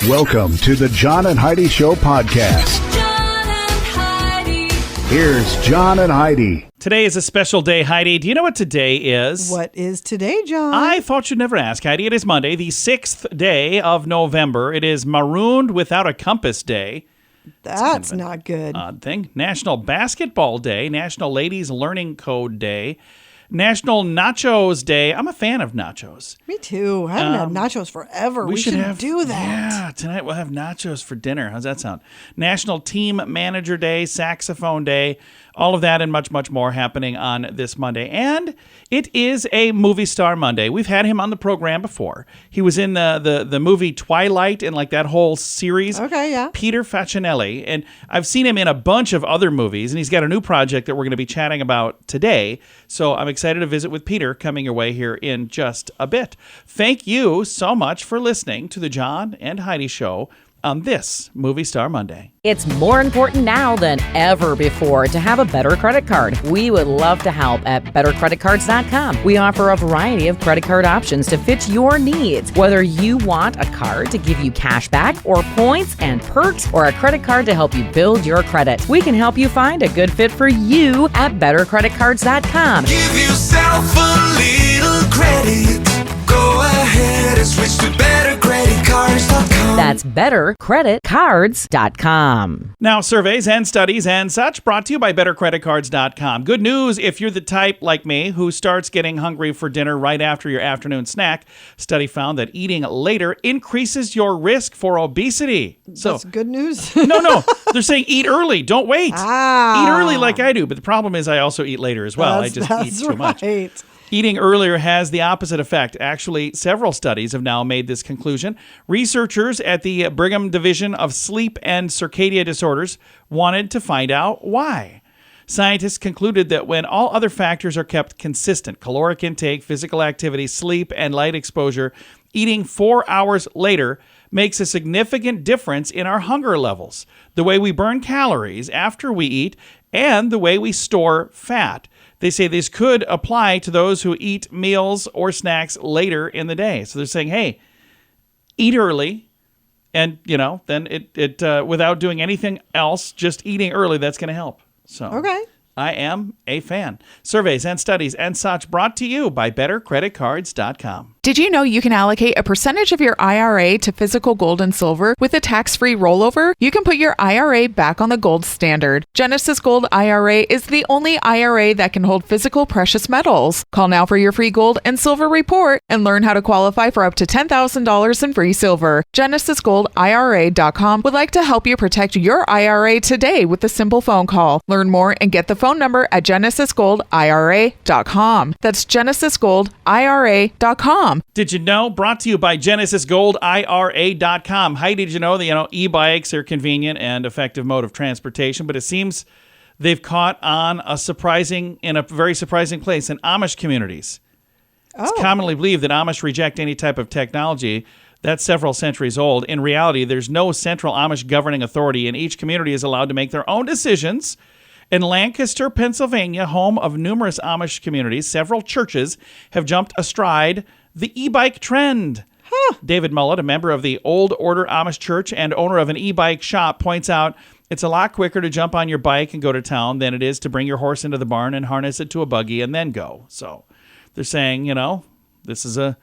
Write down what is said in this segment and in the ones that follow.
Welcome to the John and Heidi Show podcast. John and Heidi. Here's John and Heidi. Today is a special day, Heidi. Do you know what today is? What is today, John? I thought you'd never ask, Heidi. It is Monday, the 6th day of November. It is Marooned Without a Compass Day. That's not good. Odd thing. National Basketball Day. National Ladies Learning Code Day. National Nachos Day. I'm a fan of nachos. Me too. I haven't had nachos forever. We should do that. Yeah, tonight we'll have nachos for dinner. How's that sound? National Team Manager Day, Saxophone Day, all of that and much, much more happening on this Monday. And it is a movie star Monday. We've had him on the program before. He was in the movie Twilight and like that whole series. Okay, yeah. Peter Facinelli. And I've seen him in a bunch of other movies, and he's got a new project that we're going to be chatting about today. So I'm excited to visit with Peter coming your way here in just a bit. Thank you so much for listening to the John and Heidi Show on this Movie Star Monday. It's more important now than ever before to have a better credit card. We would love to help at bettercreditcards.com. We offer a variety of credit card options to fit your needs. Whether you want a card to give you cash back or points and perks or a credit card to help you build your credit, we can help you find a good fit for you at bettercreditcards.com. Give yourself a little credit. Go ahead and switch to bettercreditcards.com. That's bettercreditcards.com. Now, surveys and studies and such brought to you by bettercreditcards.com. Good news if you're the type like me who starts getting hungry for dinner right after your afternoon snack. Study found that eating later increases your risk for obesity. So That's good news. No. They're saying eat early. Don't wait. Ah. Eat early like I do. But the problem is I also eat later as well. I just eat too much. Right. Eating earlier has the opposite effect. Actually, several studies have now made this conclusion. Researchers at the Brigham Division of Sleep and Circadian Disorders wanted to find out why. Scientists concluded that when all other factors are kept consistent, caloric intake, physical activity, sleep, and light exposure, eating 4 hours later makes a significant difference in our hunger levels, the way we burn calories after we eat, and the way we store fat. They say this could apply to those who eat meals or snacks later in the day. So they're saying, hey, eat early, and then it without doing anything else, just eating early, that's going to help. So Okay. I am a fan. Surveys and studies and such brought to you by bettercreditcards.com. Did you know you can allocate a percentage of your IRA to physical gold and silver with a tax-free rollover? You can put your IRA back on the gold standard. Genesis Gold IRA is the only IRA that can hold physical precious metals. Call now for your free gold and silver report and learn how to qualify for up to $10,000 in free silver. GenesisGoldIRA.com would like to help you protect your IRA today with a simple phone call. Learn more and get the phone number at GenesisGoldIRA.com. That's GenesisGoldIRA.com. Did you know? Brought to you by GenesisGoldIRA.com. Heidi, did you know that e-bikes are convenient and effective mode of transportation, but it seems they've caught on in a very surprising place in Amish communities. It's commonly believed that Amish reject any type of technology that's several centuries old. In reality, there's no central Amish governing authority, and each community is allowed to make their own decisions. In Lancaster, Pennsylvania, home of numerous Amish communities, several churches have jumped astride the e-bike trend. David Mullet, a member of the Old Order Amish Church and owner of an e-bike shop, points out it's a lot quicker to jump on your bike and go to town than it is to bring your horse into the barn and harness it to a buggy and then go. So they're saying, this is a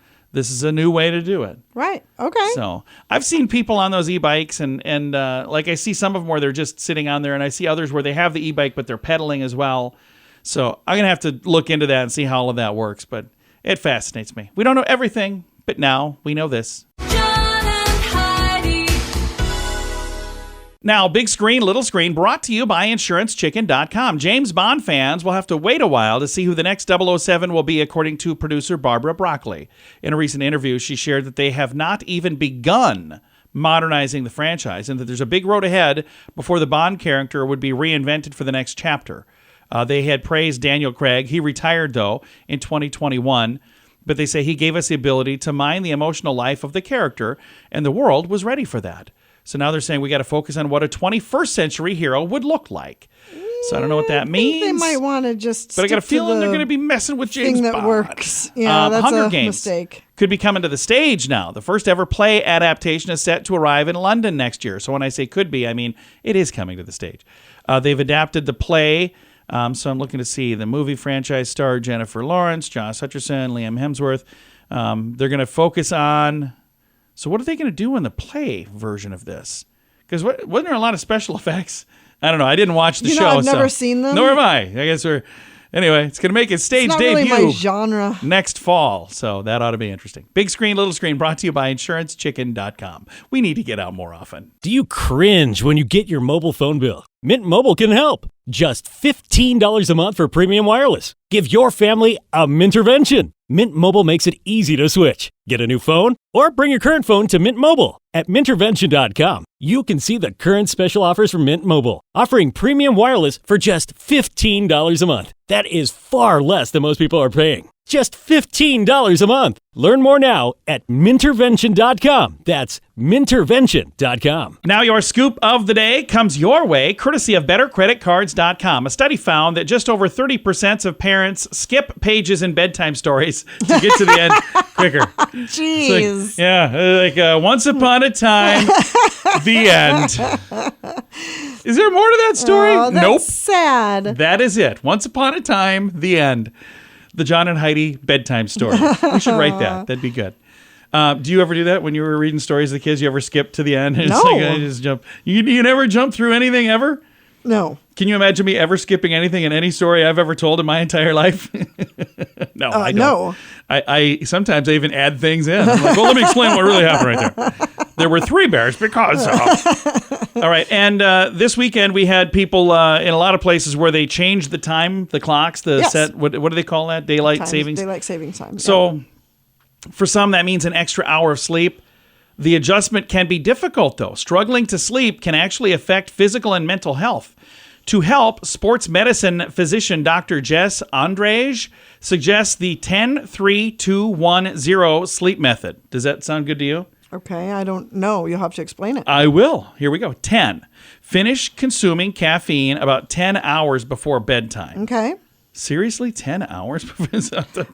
new way to do it. Right. Okay. So I've seen people on those e-bikes and like I see some of them where they're just sitting on there, and I see others where they have the e-bike, but they're pedaling as well. So I'm going to have to look into that and see how all of that works, but it fascinates me. We don't know everything, but now we know this. John and Heidi. Now, big screen, little screen, brought to you by InsuranceChicken.com. James Bond fans will have to wait a while to see who the next 007 will be, according to producer Barbara Broccoli. In a recent interview, she shared that they have not even begun modernizing the franchise and that there's a big road ahead before the Bond character would be reinvented for the next chapter. They had praised Daniel Craig. He retired, though, in 2021. But they say he gave us the ability to mine the emotional life of the character, and the world was ready for that. So now they're saying we got to focus on what a 21st century hero would look like. So I don't know what that means. They might want to just. But I got a feeling they're going to be messing with James thing that Bond. works. Yeah, that's Hunger a Games. mistake. could be coming to the stage now. The first ever play adaptation is set to arrive in London next year. So when I say could be, I mean it is coming to the stage. They've adapted the play. So I'm looking to see the movie franchise star Jennifer Lawrence, Josh Hutcherson, Liam Hemsworth. They're going to focus on... So what are they going to do in the play version of this? Because wasn't there a lot of special effects? I don't know. I didn't watch the show. I've never seen them. Nor have I. I guess we're... Anyway, it's going to make its stage debut really my genre. next fall, so that ought to be interesting. Big screen, little screen, brought to you by InsuranceChicken.com. We need to get out more often. Do you cringe when you get your mobile phone bill? Mint Mobile can help. Just $15 a month for premium wireless. Give your family a Mintervention. Mint Mobile makes it easy to switch. Get a new phone or bring your current phone to Mint Mobile. At Mintervention.com, you can see the current special offers from Mint Mobile, offering premium wireless for just $15 a month. That is far less than most people are paying. Just $15 a month. Learn more now at Mintervention.com. That's Mintervention.com. Now your scoop of the day comes your way, courtesy of BetterCreditCards.com. A study found that just over 30% of parents skip pages in bedtime stories to get to the end quicker. Jeez. Once upon a time, the end. Is there more to that story? Oh, that's nope. sad. That is it. Once upon a time, the end. The John and Heidi bedtime story. We should write that. That'd be good. Do you ever do that when you were reading stories to the kids? You ever skip to the end? It's No. like I just jump. You never jump through anything ever? No. Can you imagine me ever skipping anything in any story I've ever told in my entire life? No, I don't. No. I sometimes I even add things in. I'm like, well, let me explain what really happened right there. There were 3 bears because of. All right, and this weekend we had people in a lot of places where they changed the time, the clocks, the Yes. set. What do they call that? Daylight savings. Daylight savings time. So for some, that means an extra hour of sleep. The adjustment can be difficult, though. Struggling to sleep can actually affect physical and mental health. To help, sports medicine physician Dr. Jess Andrej suggests the 10-3-2-1-0 sleep method. Does that sound good to you? Okay, I don't know. You'll have to explain it. I will. Here we go. 10. Finish consuming caffeine about 10 hours before bedtime. Okay. Seriously? 10 hours before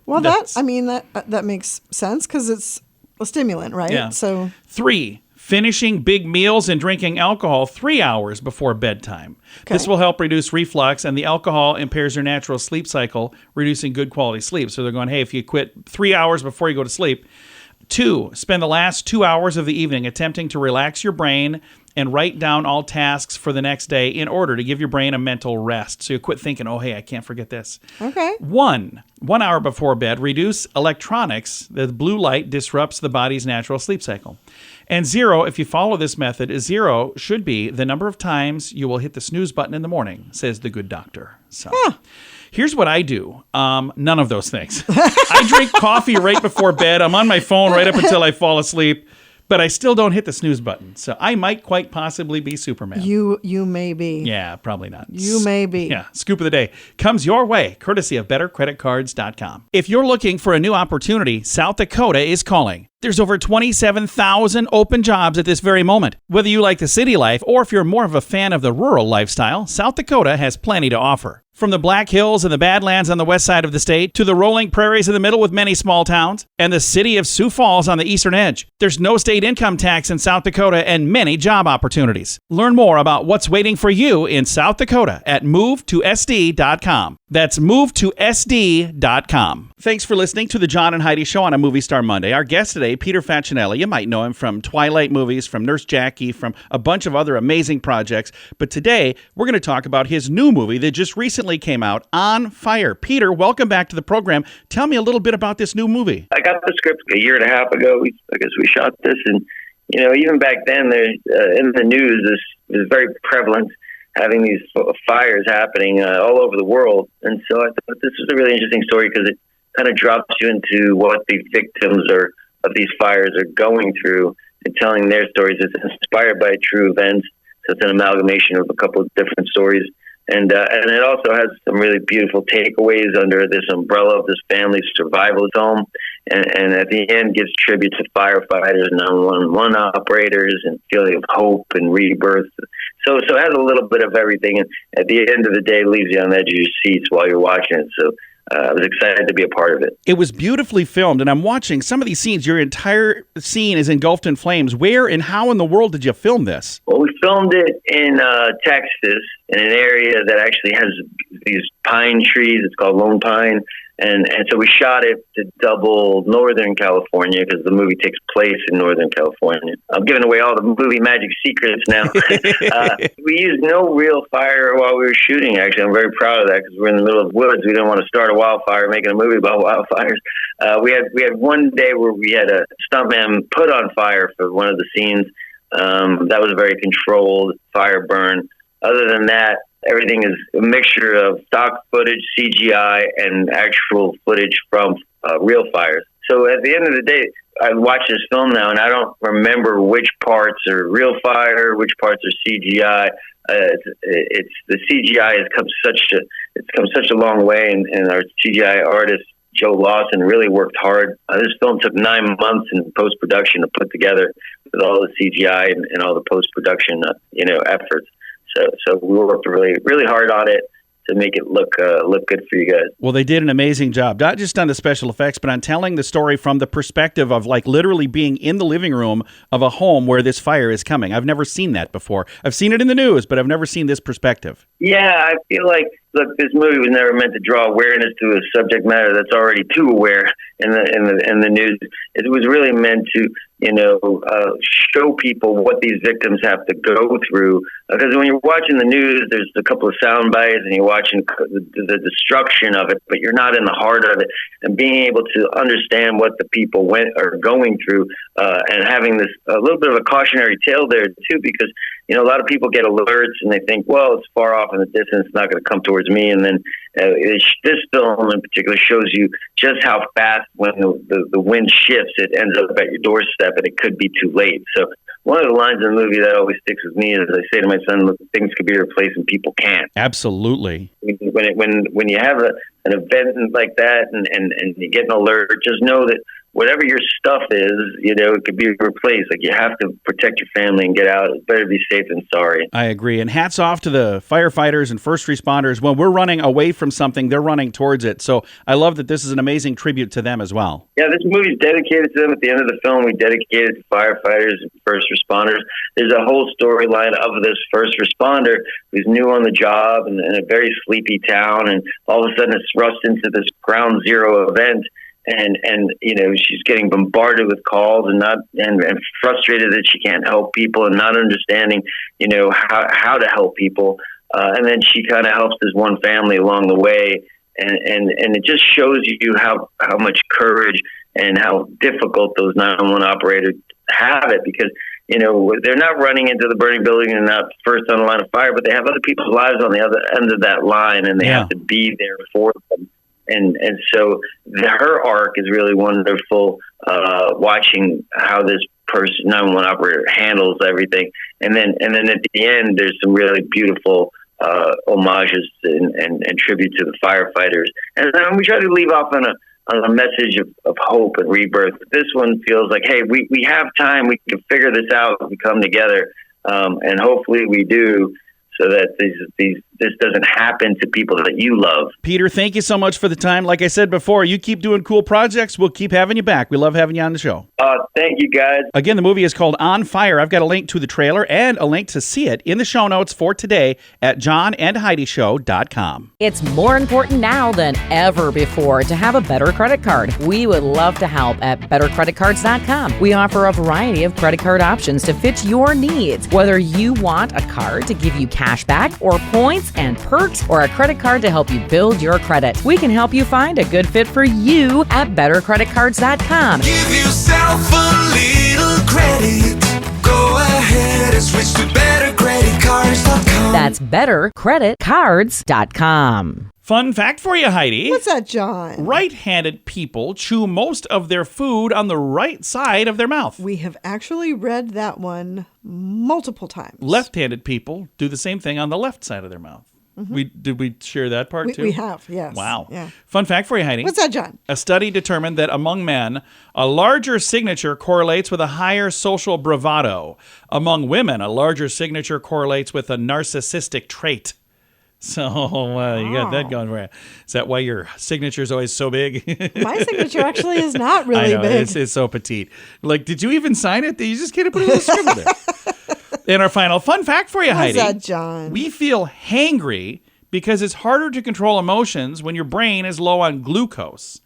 Well, that makes sense because it's a stimulant, right? Yeah. So 3. Finishing big meals and drinking alcohol 3 hours before bedtime. Okay. This will help reduce reflux, and the alcohol impairs your natural sleep cycle, reducing good quality sleep. So they're going, hey, if you quit 3 hours before you go to sleep. 2, spend the last 2 hours of the evening attempting to relax your brain and write down all tasks for the next day in order to give your brain a mental rest. So you quit thinking, oh, hey, I can't forget this. okay. 1 hour before bed, reduce electronics. The blue light disrupts the body's natural sleep cycle. And 0, if you follow this method, 0 should be the number of times you will hit the snooze button in the morning, says the good doctor. So here's what I do. None of those things. I drink coffee right before bed. I'm on my phone right up until I fall asleep. But I still don't hit the snooze button. So I might quite possibly be Superman. You may be. Yeah, probably not. You may be. Yeah, scoop of the day comes your way, courtesy of BetterCreditCards.com. If you're looking for a new opportunity, South Dakota is calling. There's over 27,000 open jobs at this very moment. Whether you like the city life or if you're more of a fan of the rural lifestyle, South Dakota has plenty to offer. From the Black Hills and the Badlands on the west side of the state to the rolling prairies in the middle with many small towns and the city of Sioux Falls on the eastern edge, there's no state income tax in South Dakota and many job opportunities. Learn more about what's waiting for you in South Dakota at movetosd.com. That's movetosd.com. Thanks for listening to the John and Heidi Show on a Movie Star Monday. Our guest today, Peter Facinelli. You might know him from Twilight movies, from Nurse Jackie, from a bunch of other amazing projects. But today, we're going to talk about his new movie that just recently came out, On Fire. Peter, welcome back to the program. Tell me a little bit about this new movie. I got the script a year and a half ago. I guess we shot this, and even back then, there in the news, this was very prevalent, having these fires happening all over the world. And so I thought this was a really interesting story because it kind of drops you into what the victims of these fires are going through and telling their stories. It's inspired by true events, so it's an amalgamation of a couple of different stories. And it also has some really beautiful takeaways under this umbrella of this family's survival film. And at the end gives tribute to firefighters, 911 operators, and feeling of hope and rebirth. So it has a little bit of everything. And at the end of the day, leaves you on the edge of your seats while you're watching it. So I was excited to be a part of it. It was beautifully filmed, and I'm watching some of these scenes. Your entire scene is engulfed in flames. Where and how in the world did you film this? Well, we filmed it in Texas, in an area that actually has these pine trees. It's called Lone Pine. And so we shot it to double Northern California because the movie takes place in Northern California. I'm giving away all the movie magic secrets now. We used no real fire while we were shooting, actually. I'm very proud of that because we're in the middle of the woods. We didn't want to start a wildfire making a movie about wildfires. We had one day where we had a stuntman put on fire for one of the scenes. That was a very controlled fire burn. Other than that, everything is a mixture of stock footage, CGI, and actual footage from real fires. So at the end of the day, I watch this film now, and I don't remember which parts are real fire, which parts are CGI. It's the CGI has come such a long way, and our CGI artist Joe Lawson really worked hard. This film took 9 months in post production to put together with all the CGI and all the post production efforts. So we worked really, really hard on it to make it look good for you guys. Well, they did an amazing job, not just on the special effects, but on telling the story from the perspective of like literally being in the living room of a home where this fire is coming. I've never seen that before. I've seen it in the news, but I've never seen this perspective. Yeah, I feel like, look, this movie was never meant to draw awareness to a subject matter that's already too aware in the news. It was really meant to, show people what these victims have to go through. Because when you're watching the news, there's a couple of sound bites and you're watching the destruction of it, but you're not in the heart of it. And being able to understand what the people are going through, and having this a little bit of a cautionary tale there too, because a lot of people get alerts and they think, well, it's far off in the distance, it's not going to come towards me. And then this film in particular shows you just how fast, when the wind shifts, it ends up at your doorstep, and it could be too late. So one of the lines in the movie that always sticks with me is I say to my son, look, things could be replaced and people can't. Absolutely. When you have an event like that and you get an alert, just know that whatever your stuff is, it could be replaced. Like, you have to protect your family and get out. It's better to be safe than sorry. I agree. And hats off to the firefighters and first responders. When we're running away from something, they're running towards it. So I love that this is an amazing tribute to them as well. Yeah, this movie is dedicated to them. At the end of the film, we dedicate it to firefighters and first responders. There's a whole storyline of this first responder who's new on the job in a very sleepy town, and all of a sudden it's thrust into this ground zero event. And she's getting bombarded with calls and frustrated that she can't help people and not understanding how to help people, and then she kind of helps this one family along the way, and it just shows you how much courage and how difficult those 911 operators have it, because they're not running into the burning building and not first on the line of fire, but they have other people's lives on the other end of that line, and they have to be there for them. And so her arc is really wonderful, watching how this person, 911 operator, handles everything. And then at the end, there's some really beautiful homages and tribute to the firefighters. And then we try to leave off on a message of hope and rebirth. This one feels like, hey, we have time. We can figure this out if we come together. And hopefully we do, so that this doesn't happen to people that you love. Peter, thank you so much for the time. Like I said before, you keep doing cool projects. We'll keep having you back. We love having you on the show. Thank you, guys. Again, the movie is called On Fire. I've got a link to the trailer and a link to see it in the show notes for today at johnandheidishow.com. It's more important now than ever before to have a better credit card. We would love to help at bettercreditcards.com. We offer a variety of credit card options to fit your needs. Whether you want a card to give you cash back or points and perks, or a credit card to help you build your credit, we can help you find a good fit for you at bettercreditcards.com. Give yourself a little credit. Go ahead and switch to bettercreditcards.com. That's bettercreditcards.com. Fun fact for you, Heidi. What's that, John? Right-handed people chew most of their food on the right side of their mouth. We have actually read that one multiple times. Left-handed people do the same thing on the left side of their mouth. Mm-hmm. Did we share that part too? We have, yes. Wow. Yeah. Fun fact for you, Heidi. What's that, John? A study determined that among men, a larger signature correlates with a higher social bravado. Among women, a larger signature correlates with a narcissistic trait. So you got that going for you. Is that why your signature is always so big? My signature actually is not really I know, big. it's so petite. Like, did you even sign it? You just can't put a little scribble there. And our final fun fact for you, How's Heidi. that, John? We feel hangry because it's harder to control emotions when your brain is low on glucose.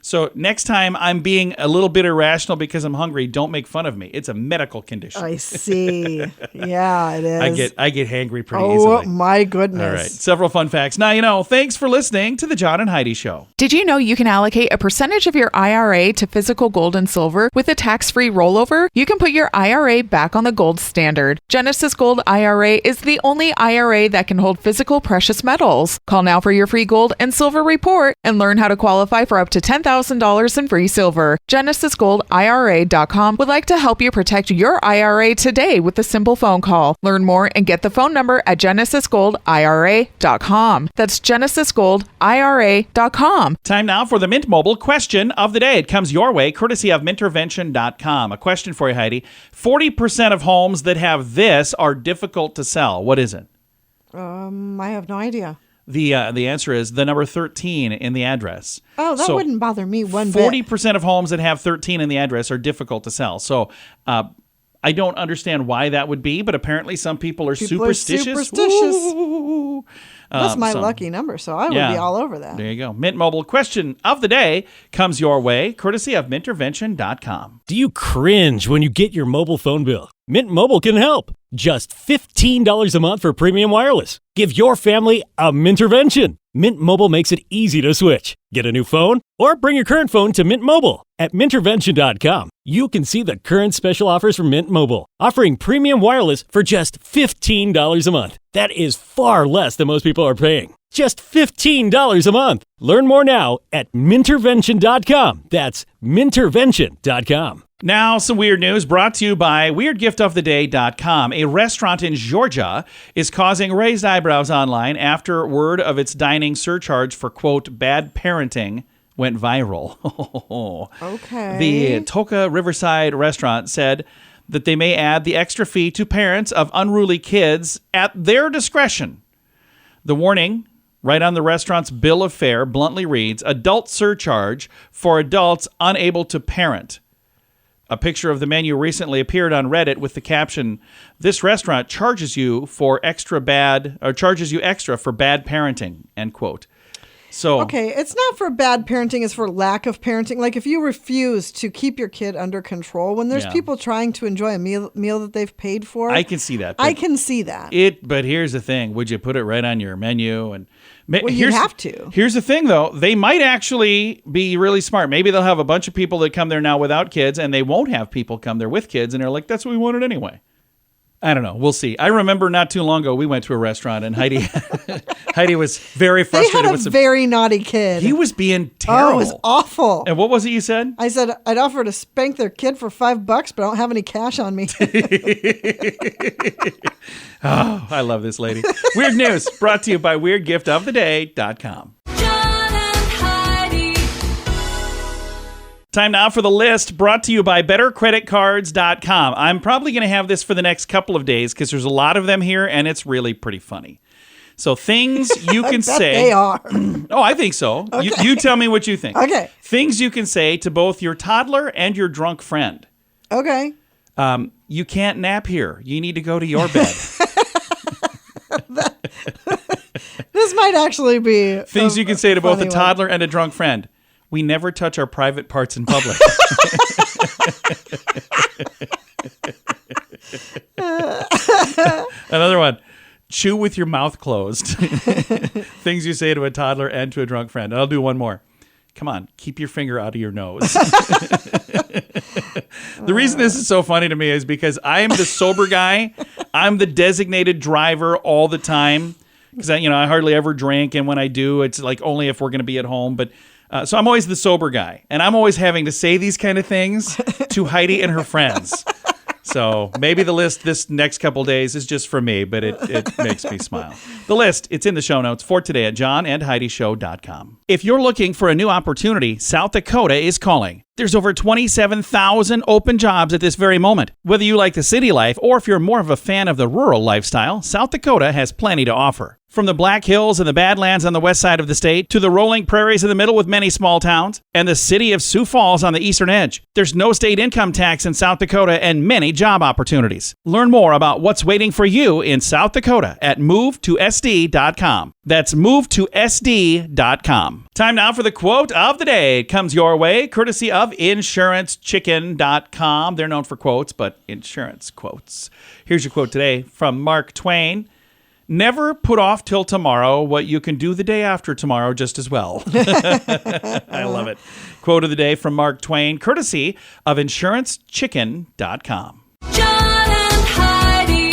So next time I'm being a little bit irrational because I'm hungry, don't make fun of me. It's a medical condition. I see. Yeah, it is. I get hangry pretty easily. Oh, my goodness. All right. Several fun facts. Now, thanks for listening to the John and Heidi Show. Did you know you can allocate a percentage of your IRA to physical gold and silver with a tax-free rollover? You can put your IRA back on the gold standard. Genesis Gold IRA is the only IRA that can hold physical precious metals. Call now for your free gold and silver report and learn how to qualify for up to $10,000 in free silver. GenesisGoldIRA.com would like to help you protect your IRA today with a simple phone call. Learn more and get the phone number at GenesisGoldIRA.com. That's GenesisGoldIRA.com. Time now for the Mint Mobile question of the day. It comes your way courtesy of Mintervention.com. A question for you, Heidi. 40% of homes that have this are difficult to sell. What is it? I have no idea. The answer is the number 13 in the address. Oh, that So wouldn't bother me one bit. 40% of homes that have 13 in the address are difficult to sell. So I don't understand why that would be, but apparently some people are superstitious. Ooh. That's my lucky number, so I would be all over that. There you go. Mint Mobile question of the day comes your way courtesy of Mintervention.com. Do you cringe when you get your mobile phone bill? Mint Mobile can help. Just $15 a month for premium wireless. Give your family a Mintervention. Mint Mobile makes it easy to switch. Get a new phone or bring your current phone to Mint Mobile. At Mintervention.com, you can see the current special offers from Mint Mobile, offering premium wireless for just $15 a month. That is far less than most people are paying. Just $15 a month. Learn more now at Mintervention.com. That's Mintervention.com. Now, some weird news brought to you by WeirdGiftOfTheDay.com. A restaurant in Georgia is causing raised eyebrows online after word of its dining surcharge for, quote, bad parenting went viral. Okay. The Toka Riverside restaurant said that they may add the extra fee to parents of unruly kids at their discretion. The warning, right on the restaurant's bill of fare, bluntly reads, adult surcharge for adults unable to parent. A picture of the menu recently appeared on Reddit with the caption, "This restaurant charges you extra for bad parenting," end quote. So okay, it's not for bad parenting, it's for lack of parenting. Like if you refuse to keep your kid under control when there's people trying to enjoy a meal that they've paid for. I can see that. I can see that. But here's the thing. Would you put it right on your menu? And you'd have to. Here's the thing, though. They might actually be really smart. Maybe they'll have a bunch of people that come there now without kids, and they won't have people come there with kids, and they're like, that's what we wanted anyway. I don't know. We'll see. I remember not too long ago, we went to a restaurant, and Heidi was very frustrated. They had a very naughty kid. He was being terrible. Oh, it was awful. And what was it you said? I said, I'd offer to spank their kid for $5, but I don't have any cash on me. Oh, I love this lady. Weird news brought to you by WeirdGiftOfTheDay.com. John and Heidi. Time now for the list brought to you by BetterCreditCards.com. I'm probably going to have this for the next couple of days because there's a lot of them here and it's really pretty funny. So things you can say. They are. Oh, I think so. Okay. You tell me what you think. Okay. Things you can say to both your toddler and your drunk friend. Okay. You can't nap here. You need to go to your bed. This might actually be Things you can say to both a funny toddler and a drunk friend. We never touch our private parts in public. Another one. Chew with your mouth closed. Things you say to a toddler and to a drunk friend. I'll do one more. Come on, keep your finger out of your nose. The reason this is so funny to me is because I am the sober guy. I'm the designated driver all the time because I hardly ever drink, and when I do, it's like only if we're going to be at home. But so I'm always the sober guy, and I'm always having to say these kind of things to Heidi and her friends. So maybe the list this next couple days is just for me, but it makes me smile. The list, it's in the show notes for today at johnandheidishow.com. If you're looking for a new opportunity, South Dakota is calling. There's over 27,000 open jobs at this very moment. Whether you like the city life or if you're more of a fan of the rural lifestyle, South Dakota has plenty to offer. From the Black Hills and the Badlands on the west side of the state to the rolling prairies in the middle with many small towns and the city of Sioux Falls on the eastern edge, there's no state income tax in South Dakota and many job opportunities. Learn more about what's waiting for you in South Dakota at movetosd.com. That's movetosd.com. Time now for the quote of the day. It comes your way courtesy of insurancechicken.com. They're known for quotes, but insurance quotes. Here's your quote today from Mark Twain. Never put off till tomorrow what you can do the day after tomorrow just as well. I love it. Quote of the day from Mark Twain, courtesy of insurancechicken.com. John and Heidi.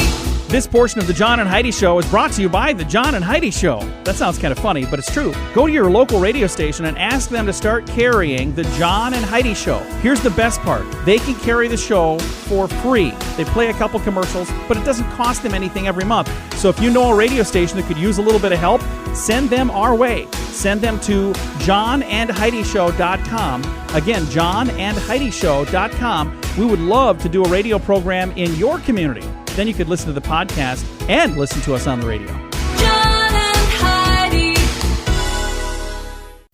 This portion of the John and Heidi Show is brought to you by the John and Heidi Show. That sounds kind of funny, but it's true. Go to your local radio station and ask them to start carrying the John and Heidi Show. Here's the best part. They can carry the show for free. They play a couple commercials, but it doesn't cost them anything every month. So if you know a radio station that could use a little bit of help, send them our way. Send them to johnandheidishow.com. Again, johnandheidishow.com. We would love to do a radio program in your community. Then you could listen to the podcast and listen to us on the radio. John and Heidi.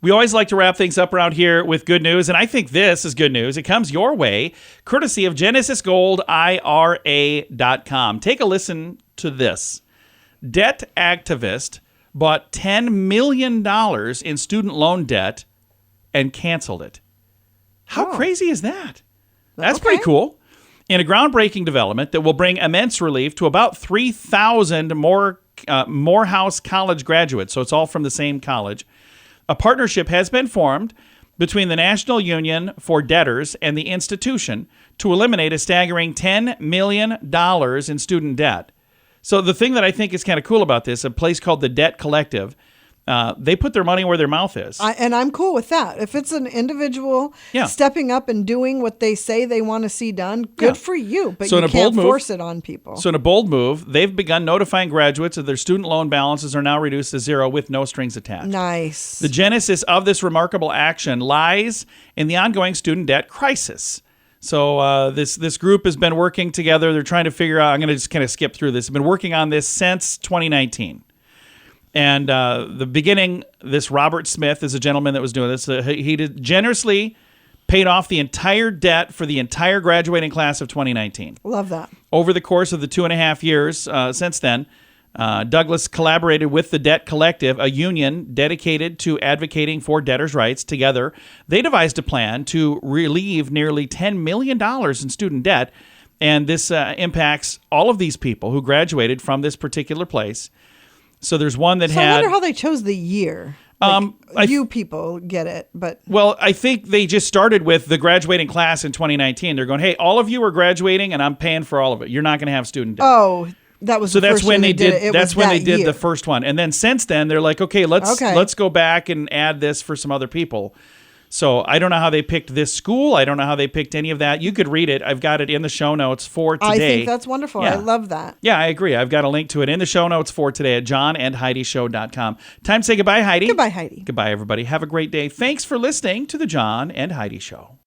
We always like to wrap things up around here with good news, and I think this is good news. It comes your way, courtesy of GenesisGoldIRA.com. Take a listen to this. Debt activist bought $10 million in student loan debt and canceled it. How crazy is that? That's pretty cool. In a groundbreaking development that will bring immense relief to about 3,000 Morehouse College graduates, so it's all from the same college, a partnership has been formed between the National Union for Debtors and the institution to eliminate a staggering $10 million in student debt. So the thing that I think is kind of cool about this, a place called the Debt Collective, they put their money where their mouth is. And I'm cool with that. If it's an individual stepping up and doing what they say they want to see done, good for you. But so you can't force it on people. So in a bold move, they've begun notifying graduates that their student loan balances are now reduced to zero with no strings attached. Nice. The genesis of this remarkable action lies in the ongoing student debt crisis. So this group has been working together. They're trying to figure out, I'm going to just kind of skip through this. They've been working on this since 2019. And the beginning, this Robert Smith is a gentleman that was doing this. He did generously paid off the entire debt for the entire graduating class of 2019. Love that. Over the course of the 2.5 years since then, Douglas collaborated with the Debt Collective, a union dedicated to advocating for debtors' rights. Together, they devised a plan to relieve nearly $10 million in student debt. And this impacts all of these people who graduated from this particular place. So there's one that had... I wonder how they chose the year. You people get it, but... Well, I think they just started with the graduating class in 2019. They're going, hey, all of you are graduating, and I'm paying for all of it. You're not going to have student debt. Oh, that was so the that's first when year they did it. That's when they did year. the first one. And then since then, they're like, okay, let's go back and add this for some other people. So I don't know how they picked this school. I don't know how they picked any of that. You could read it. I've got it in the show notes for today. I think that's wonderful. Yeah. I love that. Yeah, I agree. I've got a link to it in the show notes for today at johnandheidishow.com. Time to say goodbye, Heidi. Goodbye, Heidi. Goodbye, everybody. Have a great day. Thanks for listening to the John and Heidi Show.